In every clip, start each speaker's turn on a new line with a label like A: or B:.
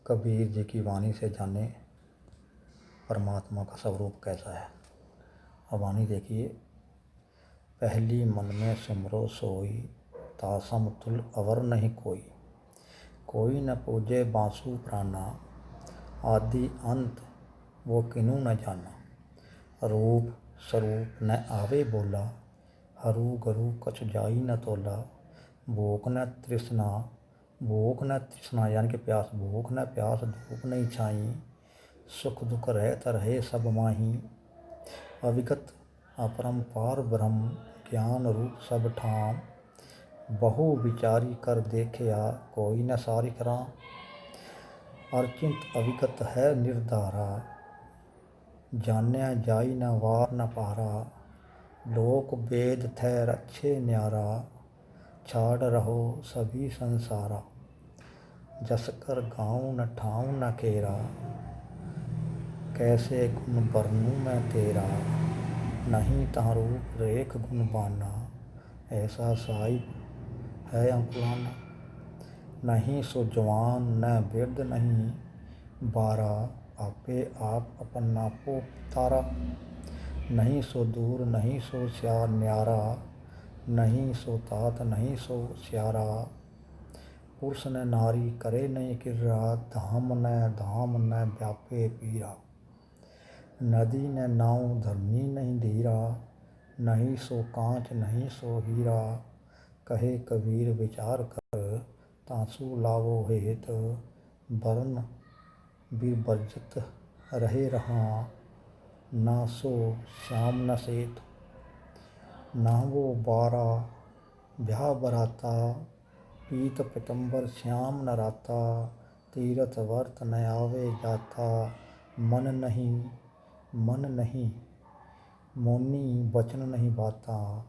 A: कबीर जी की वाणी से जाने परमात्मा का स्वरूप कैसा है। अब वाणी देखिए, पहली मन में सिमरो सोई, तासम तुल अवर नहीं कोई। कोई न पूजे बांसु प्राणा, आदि अंत वो किन्हू न जाना। रूप स्वरूप न आवे बोला, हरू गरु कछ जाई न तोला। भूख न तृष्णा यानी कि प्यास, भूख न प्यास धूप नहीं छाई। सुख दुख रहत रहे सब माही। अविगत अपरंपार ब्रह्म, ज्ञान रूप सब ठाम। बहु विचारी कर देखिया, कोई न सारिक राम। अर्चिंत अविगत है निर्धारा, जान्या जाई न वार न पारा। लोक वेद थे रक्षे न्यारा, छाड़ रहो सभी संसारा। जस कर गाँव न ठाऊँ न केरा, कैसे गुण बरनूं मैं तेरा। नहीं तह रूप रेख गुण बाना, ऐसा साहिब है अंकुलाना। नहीं सो जवान न बिरद नहीं, बारा आपे आप अपन नापो तारा। नहीं सो दूर नहीं सो श्यार न्यारा, नहीं सो तात नहीं सो श्यारा। पुरुष न नारी करे नहीं किर्रा, धाम न व्यापे पीरा। नदी न नाव धरनी नहीं धीरा, नहीं सो कांच नहीं सो हीरा। कहे कबीर विचार कर, तासु लावो हेत। वरन विवर्जित रहे रहा, ना सो श्याम न सेत। ना वो बारा ब्याह बराता, पीत पितंबर श्याम न राता। तीरथ वर्त न आवे जाता, मन नहीं मोनी वचन नहीं बाता।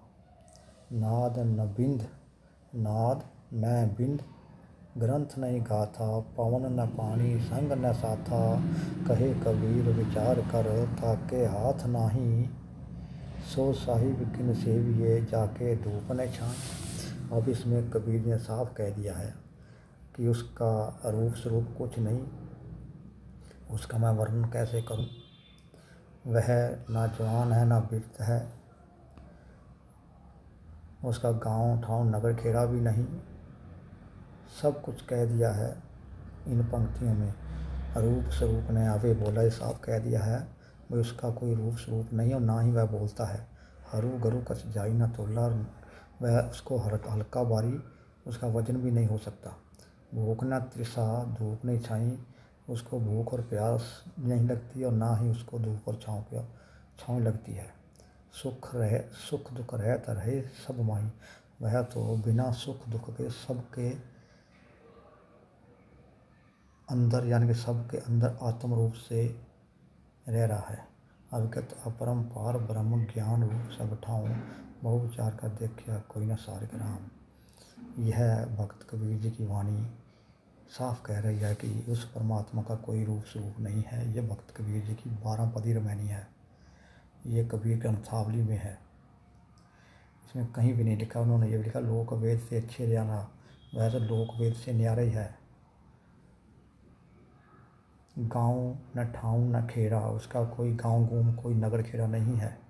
A: नाद न बिंद ग्रंथ नहीं गाथा, पवन न पानी संग न साथा। कहे कबीर विचार कर, ताके हाथ नाही। सो साहिब किन सेविये, जाके धूप न छाए। अब इसमें कबीर ने साफ कह दिया है कि उसका रूप स्वरूप कुछ नहीं, उसका मैं वर्णन कैसे करूं। वह ना जवान है ना वृद्ध है, उसका गांव ठाव नगर खेड़ा भी नहीं। सब कुछ कह दिया है इन पंक्तियों में। रूप स्वरूप ने आवे बोला, साफ कह दिया है भाई उसका कोई रूप स्वरूप नहीं और ना ही वह बोलता है। हरू गरु कछ जाई ना तोला, वह उसको हल्का भारी उसका वजन भी नहीं हो सकता। भूख न तृषा धूप नहीं छाई, उसको भूख और प्यास नहीं लगती और ना ही उसको धूप और छाँव लगती है। सुख दुख रहत रहे सब माही, वह तो बिना सुख दुख के सबके अंदर यानी कि सबके अंदर आत्म रूप से रह रहा है। अविगत अपरंपार ब्रह्म, ज्ञान रूप सब ठाऊं। बहु विचार कर देखिया, कोई न सारिक राम। यह भक्त कबीर जी की वाणी साफ कह रही है कि उस परमात्मा का कोई रूप स्वरूप नहीं है। यह भक्त कबीर जी की 12 पदी रामायणी है। ये कबीर ग्रंथावली में है, इसमें कहीं भी नहीं लिखा। उन्होंने ये लिखा लोक वेद से अच्छे जाना, वैसे लोक वेद से न्यारा ही है। गाँव न ठाऊँ न खेड़ा, उसका कोई गाँव गूम कोई नगर खेड़ा नहीं है।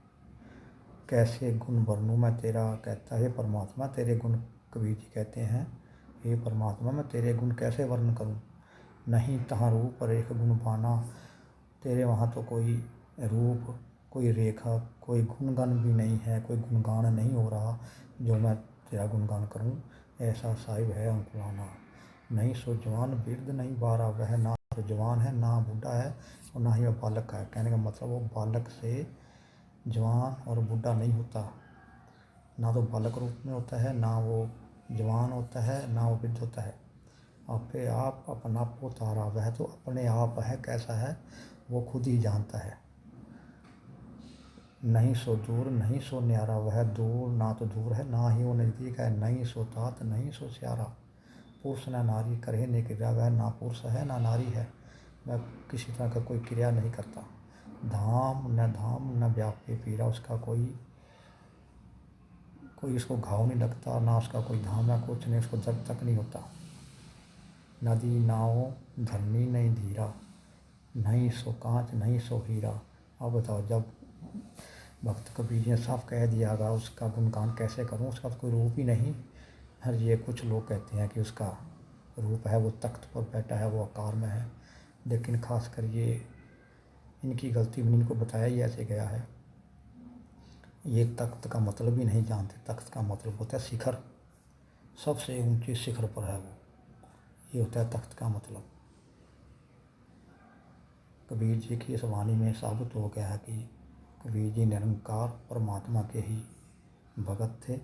A: कैसे गुण वर्णूं मैं तेरा, कहता है परमात्मा तेरे गुण, कबीर जी कहते हैं हे परमात्मा मैं तेरे गुण कैसे वर्णन करूं। नहीं तहाँ रूप रेख गुण बाना, तेरे वहाँ तो कोई रूप कोई रेखा कोई गुणगान भी नहीं है, कोई गुणगान नहीं हो रहा जो मैं तेरा गुणगान करूं। ऐसा साहिब है अंकुलाना। नहीं सो जवान बिरद नहीं बारा, वह ना तो जवान है ना बूढ़ा है और ना ही वह बालक है। कहने का मतलब वो बालक से जवान और बूढ़ा नहीं होता, ना तो बालक रूप में होता है, ना वो जवान होता है, ना वो वृद्ध होता है। आपे आप अपना पो तारा, वह तो अपने आप है, कैसा है वो खुद ही जानता है। नहीं सो दूर नहीं सो न्यारा, वह दूर ना तो दूर है ना ही वो नज़दीक है। नहीं सो तात नहीं सो श्यारा, पुरुष न नारी करे नहीं क्रिया, वह ना पुरुष है ना नारी है, वह किसी तरह का कोई क्रिया नहीं करता। धाम न व्यापे पीरा, उसका कोई उसको घाव नहीं लगता, ना उसका कोई धाम या कुछ नहीं, उसको दर्द तक नहीं होता। नदी नाव धरनी नहीं धीरा, नहीं सो कांच नहीं सो हीरा। अब बताओ, जब भक्त कबीर जी ने साफ कह दिया होगा, उसका गुणगान कैसे करूं, उसका तो कोई रूप ही नहीं। हर ये कुछ लोग कहते हैं कि उसका रूप है, वो तख्त पर बैठा है, वो आकार में है, लेकिन खासकर ये इनकी गलती में इनको बताया ही ऐसे गया है। ये तख्त का मतलब ही नहीं जानते। तख्त का मतलब होता है शिखर, सबसे ऊंचे शिखर पर है वो, ये होता है तख्त का मतलब। कबीर जी की इस वाणी में साबित हो गया है कि कबीर जी निरंकार परमात्मा के ही भगत थे